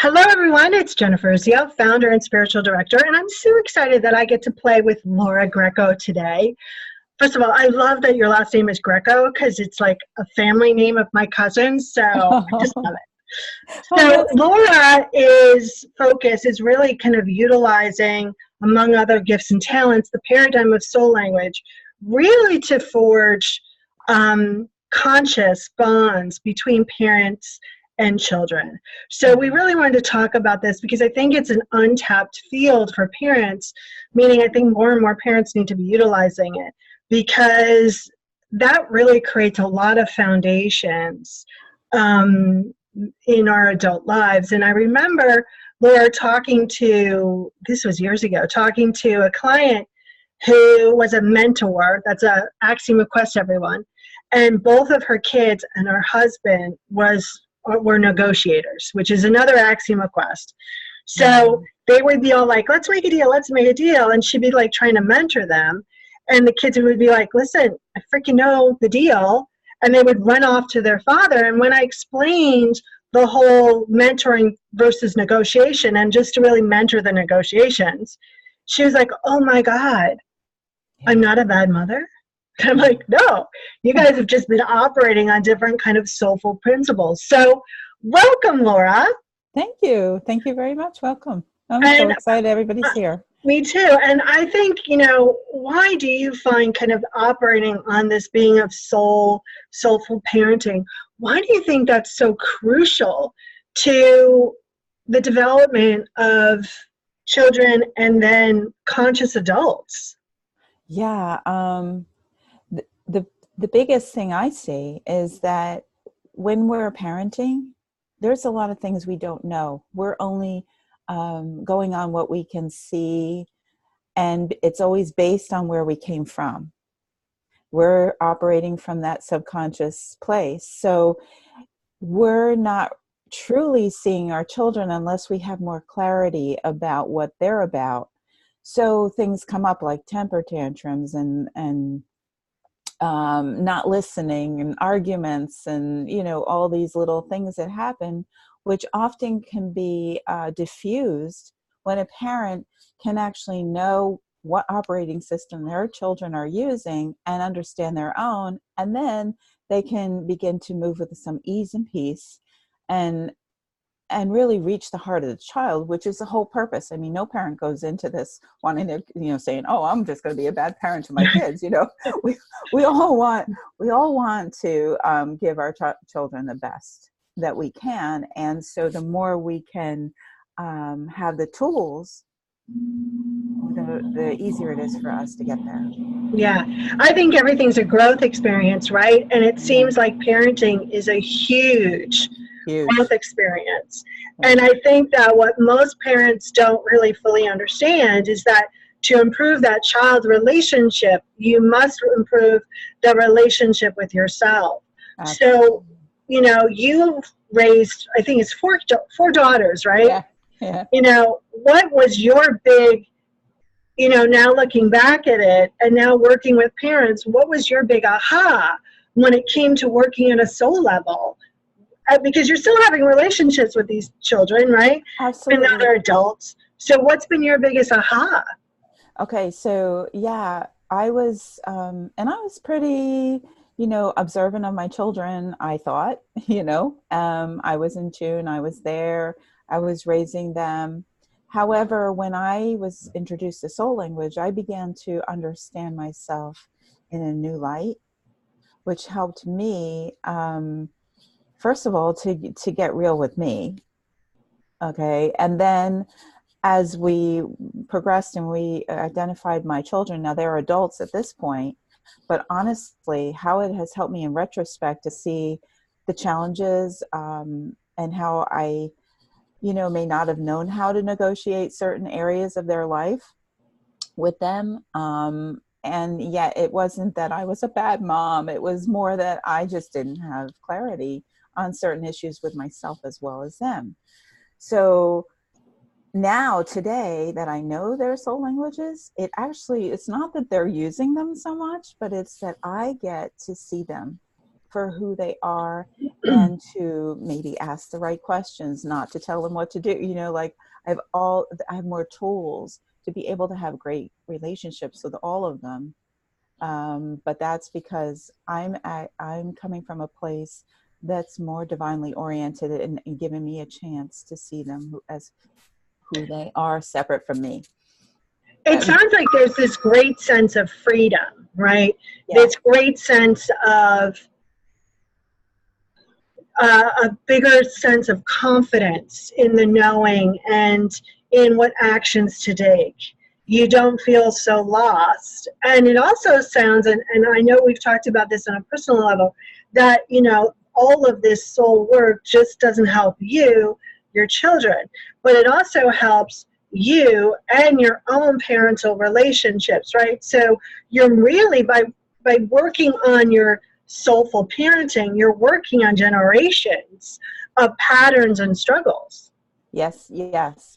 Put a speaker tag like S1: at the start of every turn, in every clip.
S1: Hello, everyone. It's Jennifer Zio, founder and spiritual director, and I'm so excited that I get to play with Laura Greco today. First of all, I love that your last name is Greco because it's like a family name of my cousin, so I just love it.
S2: Oh,
S1: So
S2: that's
S1: Laura's focus is really kind of utilizing, among other gifts and talents, the paradigm of soul language, really to forge conscious bonds between parents and children. So we really wanted to talk about this because I think it's an untapped field for parents, meaning I think more and more parents need to be utilizing it because that really creates a lot of foundations in our adult lives. And I remember Laura this was years ago, talking to a client who was a mentor. That's a Axiom of Quest, everyone. And both of her kids and her husband were negotiators, which is another Axiom of Quest. So they would be all like, let's make a deal, let's make a deal. And she'd be like trying to mentor them. And the kids would be like, listen, I freaking know the deal. And they would run off to their father. And when I explained the whole mentoring versus negotiation and just to really mentor the negotiations, she was like, oh my God, I'm not a bad mother. And I'm like, no, you guys have just been operating on different kind of soulful principles. So welcome, Laura.
S2: Thank you. Thank you very much. Welcome. I'm so
S1: And
S2: excited everybody's here.
S1: me too. And I think, why do you find kind of operating on this being of soulful parenting? Why do you think that's so crucial to the development of children and then conscious adults?
S2: Yeah. The biggest thing I see is that when we're parenting, there's a lot of things we don't know. We're only going on what we can see, and it's always based on where we came from. We're operating from that subconscious place. So we're not truly seeing our children unless we have more clarity about what they're about. So things come up like temper tantrums and not listening and arguments and, all these little things that happen, which often can be diffused when a parent can actually know what operating system their children are using and understand their own. And then they can begin to move with some ease and peace and really reach the heart of the child, which is the whole purpose. I mean, no parent goes into this wanting to, saying, "Oh, I'm just going to be a bad parent to my kids." We all want to give our children the best that we can, and so the more we can have the tools, the easier it is for us to get there.
S1: Yeah, I think everything's a growth experience, right? And it
S2: Yeah,
S1: seems like parenting is a huge growth
S2: huge.
S1: experience.
S2: Yeah.
S1: And I think that what most parents don't really fully understand is that to improve that child relationship, you must improve the relationship with yourself. So,
S2: Absolutely.
S1: you've raised, I think it's four daughters, right?
S2: Yeah. Yeah.
S1: What was your big, now looking back at it and now working with parents, what was your big aha when it came to working at a soul level? Because you're still having relationships with these children, right? And now
S2: Absolutely.
S1: they're adults. So what's been your biggest aha?
S2: Okay, so yeah, and I was pretty, observant of my children, I thought, I was in tune, I was there, I was raising them. However, when I was introduced to soul language, I began to understand myself in a new light, which helped me, first of all, to get real with me. Okay, and then as we progressed and we identified my children, now they're adults at this point, but honestly, how it has helped me in retrospect to see the challenges and how I, may not have known how to negotiate certain areas of their life with them. And yet it wasn't that I was a bad mom. It was more that I just didn't have clarity on certain issues with myself as well as them. So now today that I know their soul languages, it's not that they're using them so much, but it's that I get to see them for who they are, and to maybe ask the right questions, not to tell them what to do. Like I have more tools to be able to have great relationships with all of them. But that's because I'm coming from a place that's more divinely oriented, and giving me a chance to see them as who they are, separate from me.
S1: It sounds like there's this great sense of freedom, right?
S2: Yeah.
S1: This great sense of a bigger sense of confidence in the knowing and in what actions to take. You don't feel so lost. And it also sounds, and I know we've talked about this on a personal level, that, all of this soul work just doesn't help you, your children, but it also helps you and your own parental relationships, right? So you're really, by working on your soulful parenting, you're working on generations of patterns and struggles.
S2: Yes,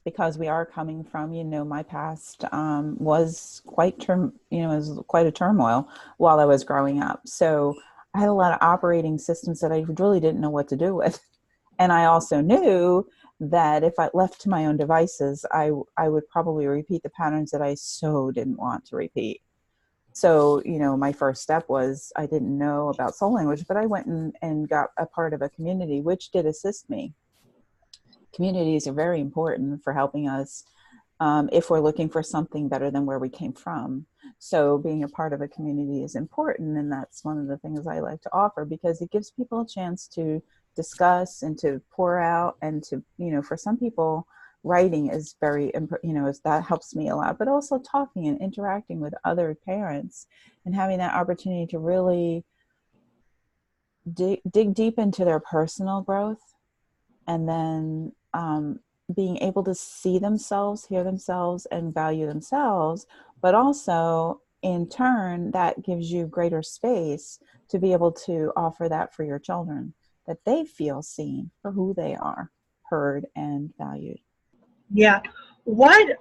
S2: because we are coming from, my past was quite was quite a turmoil while I was growing up. So I had a lot of operating systems that I really didn't know what to do with. And I also knew that if I left to my own devices, I would probably repeat the patterns that I so didn't want to repeat. So, my first step was, I didn't know about soul language, but I went and got a part of a community, which did assist me. Communities are very important for helping us if we're looking for something better than where we came from. So being a part of a community is important. And that's one of the things I like to offer, because it gives people a chance to discuss and to pour out, and to, for some people, writing is very, that helps me a lot, but also talking and interacting with other parents and having that opportunity to really dig deep into their personal growth, and then being able to see themselves, hear themselves, and value themselves. But also, in turn, that gives you greater space to be able to offer that for your children, that they feel seen for who they are, heard, and valued.
S1: Yeah. What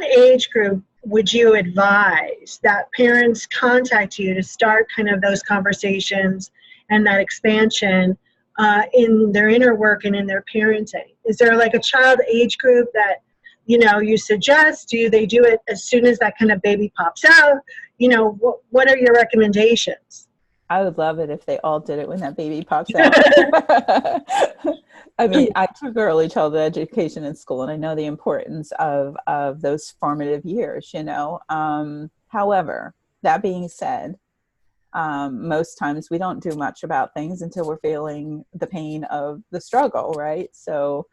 S1: age group would you advise that parents contact you to start kind of those conversations and that expansion in their inner work and in their parenting? Is there like a child age group that, you suggest? Do they do it as soon as that kind of baby pops out? What are your recommendations?
S2: I would love it if they all did it when that baby pops out. I mean, I took early childhood education in school, and I know the importance of those formative years, However, that being said, most times we don't do much about things until we're feeling the pain of the struggle, right? So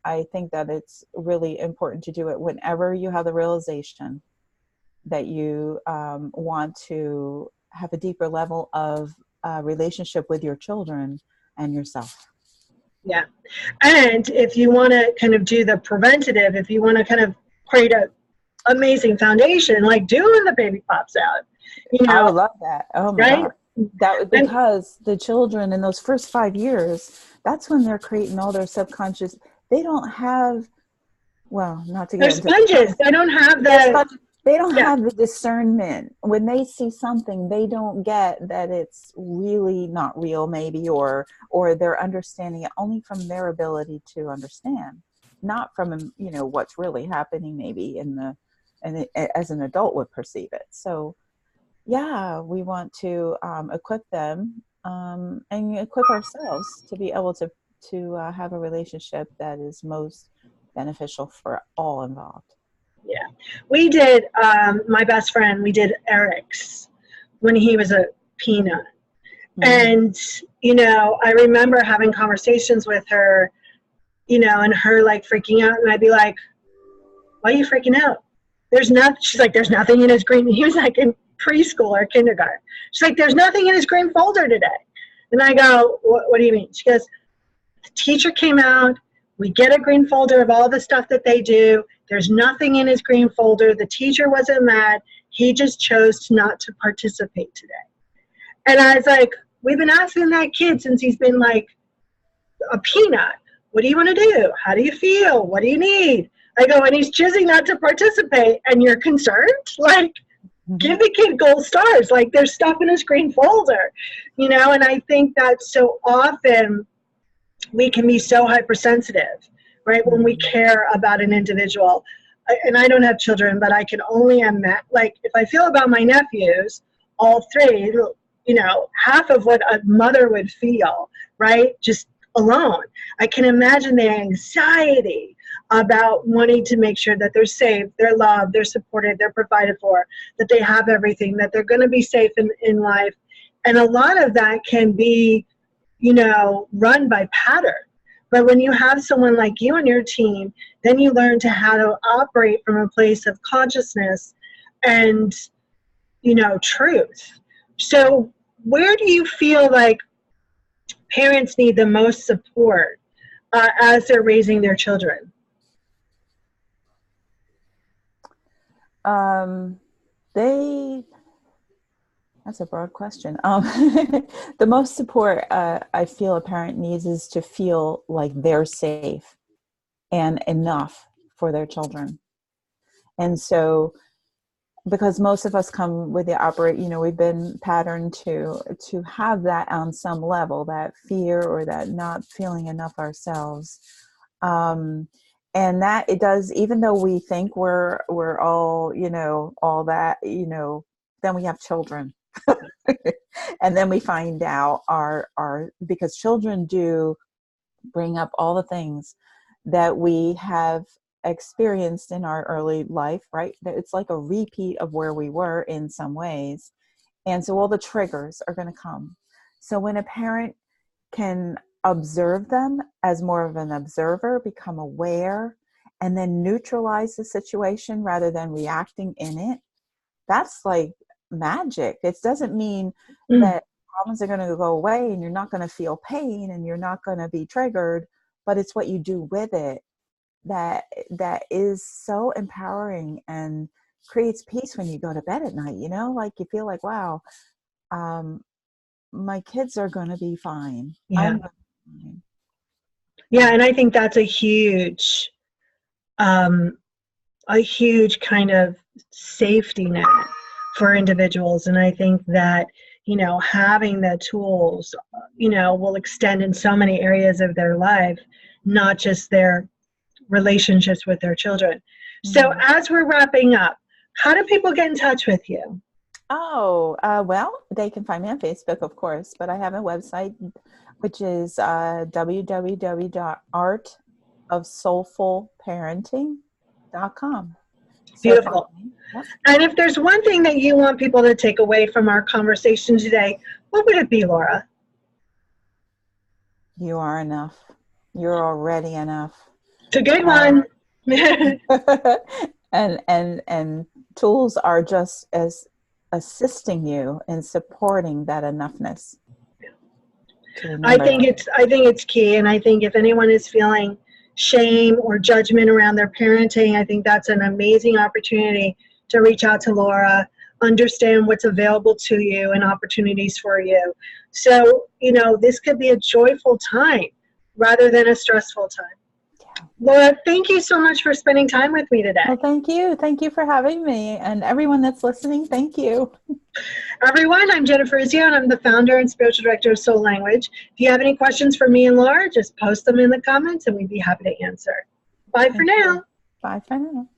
S2: I think that it's really important to do it whenever you have the realization that you want to have a deeper level of relationship with your children and yourself.
S1: Yeah. And if you want to kind of do the preventative, if you want to kind of create a amazing foundation, like doing the baby pops out,
S2: I would love that. Oh my
S1: right?
S2: God. That was because the children in those first 5 years, that's when they're creating all their subconscious. They don't have, well, not to get into
S1: sponges. They don't have
S2: they don't have the discernment. When they see something, they don't get that it's really not real, maybe, or they're understanding it only from their ability to understand, not from, what's really happening maybe as an adult would perceive it. So yeah, we want to equip them and equip ourselves to be able to have a relationship that is most beneficial for all involved.
S1: Yeah. We did, my best friend, we did Eric's when he was a peanut. Mm-hmm. And, I remember having conversations with her, and her like freaking out. And I'd be like, why are you freaking out? She's like, there's nothing in his green. He was like in preschool or kindergarten. She's like, there's nothing in his green folder today. And I go, what do you mean? She goes, the teacher came out. We get a green folder of all the stuff that they do. There's nothing in his green folder. The teacher wasn't mad. He just chose not to participate today. And I was like, we've been asking that kid since he's been like a peanut. What do you want to do? How do you feel? What do you need? I go, and he's choosing not to participate, and you're concerned? Like, Give the kid gold stars, like there's stuff in his green folder, and I think that so often we can be so hypersensitive, right, when we care about an individual. And I don't have children, but I can only imagine, like, if I feel about my nephews, all three, half of what a mother would feel, right, just alone. I can imagine the anxiety about wanting to make sure that they're safe, they're loved, they're supported, they're provided for, that they have everything, that they're going to be safe in life. And a lot of that can be, run by pattern. But when you have someone like you on your team, then you learn to how to operate from a place of consciousness and, truth. So where do you feel like parents need the most support as they're raising their children?
S2: That's a broad question. The most support I feel a parent needs is to feel like they're safe and enough for their children. And so, because most of us come with the we've been patterned to have that on some level, that fear or that not feeling enough ourselves. And that it does, even though we think we're all, all that, then we have children. And then we find out because children do bring up all the things that we have experienced in our early life, right? It's like a repeat of where we were in some ways. And so all the triggers are going to come. So when a parent can observe them as more of an observer, become aware, and then neutralize the situation rather than reacting in it, that's like magic. It doesn't mean that problems are going to go away and you're not going to feel pain and you're not going to be triggered, but it's what you do with it that is so empowering and creates peace when you go to bed at night. Like you feel like, wow, my kids are going to be fine.
S1: Yeah.
S2: I'm gonna be fine.
S1: Yeah, and I think that's a huge kind of safety net for individuals. And I think that, having the tools, will extend in so many areas of their life, not just their relationships with their children. Mm-hmm. So as we're wrapping up, how do people get in touch with you?
S2: Oh, well, they can find me on Facebook, of course, but I have a website, which is www.artofsoulfulparenting.com.
S1: Beautiful. And if there's one thing that you want people to take away from our conversation today, what would it be, Laura?
S2: You are enough. You're already enough.
S1: It's a good one.
S2: and tools are just as assisting you in supporting that enoughness.
S1: I think it's key, and I think if anyone is feeling shame or judgment around their parenting, I think that's an amazing opportunity to reach out to Laura, understand what's available to you and opportunities for you. So, this could be a joyful time rather than a stressful time. Yeah. Laura, thank you so much for spending time with me today.
S2: Well, thank you. Thank you for having me. And everyone that's listening, thank you.
S1: Everyone, I'm Jennifer Izio, and I'm the founder and spiritual director of Soul Language. If you have any questions for me and Laura, just post them in the comments, and we'd be happy to answer. Bye for now.
S2: Bye for now.